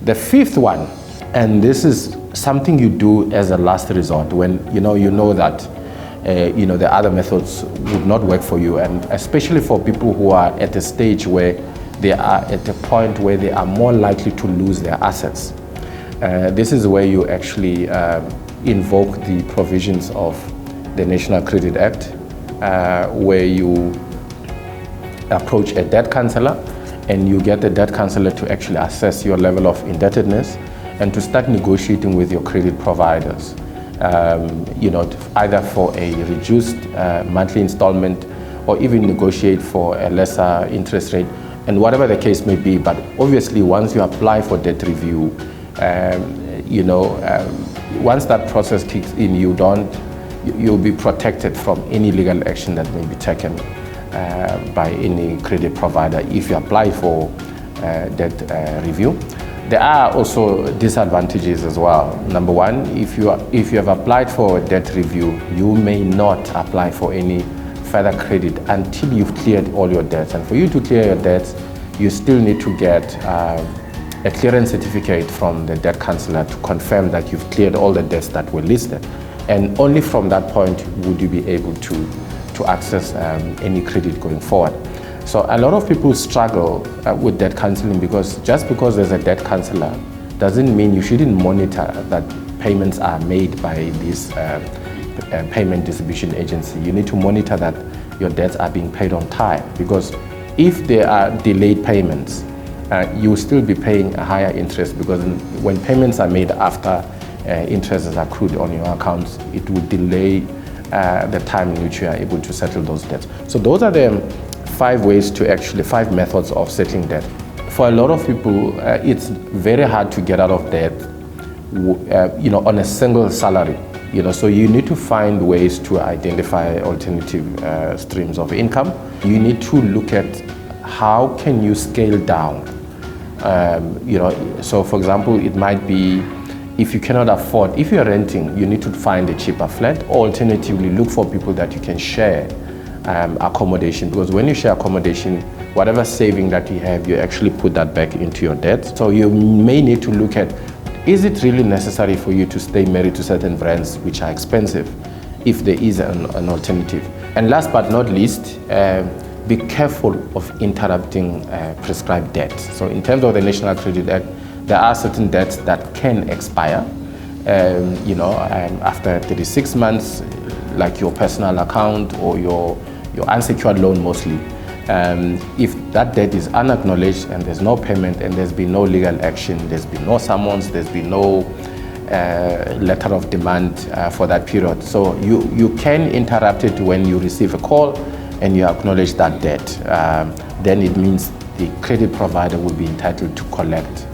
The fifth one, and this is something you do as a last resort when you know that the other methods would not work for you, and especially for people who are at a stage where they are at a point where they are more likely to lose their assets. This is where you actually invoke the provisions of the National Credit Act, where you approach a debt counselor and you get the debt counselor to actually assess your level of indebtedness and to start negotiating with your credit providers, either for a reduced monthly installment or even negotiate for a lesser interest rate, and whatever the case may be. But obviously, once you apply for debt review, once that process kicks in, you'll be protected from any legal action that may be taken by any credit provider if you apply for debt review. There are also disadvantages as well. Number one, if you have applied for a debt review, you may not apply for any further credit until you've cleared all your debts. And for you to clear your debts, you still need to get a clearance certificate from the debt counselor to confirm that you've cleared all the debts that were listed. And only from that point would you be able to access any credit going forward. So a lot of people struggle with debt counseling because just because there's a debt counselor doesn't mean you shouldn't monitor that payments are made by this payment distribution agency. You need to monitor that your debts are being paid on time, because if there are delayed payments, you will still be paying a higher interest, because when payments are made after interest is accrued on your accounts, it will delay the time in which you are able to settle those debts. So those are the five methods of settling debt. For a lot of people, it's very hard to get out of debt, on a single salary. So you need to find ways to identify alternative streams of income. You need to look at how can you scale down. So for example, it might be if you cannot afford, if you're renting, you need to find a cheaper flat, or alternatively look for people that you can share accommodation, because when you share accommodation, whatever saving that you have, you actually put that back into your debt. So you may need to look at, is it really necessary for you to stay married to certain brands which are expensive, if there is an alternative? And last but not least, be careful of interrupting prescribed debt. So in terms of the National Credit Act, there are certain debts that can expire, after 36 months, like your personal account or your unsecured loan mostly. If that debt is unacknowledged and there's no payment and there's been no legal action, there's been no summons, there's been no letter of demand for that period. So you can interrupt it when you receive a call and you acknowledge that debt. Then it means the credit provider will be entitled to collect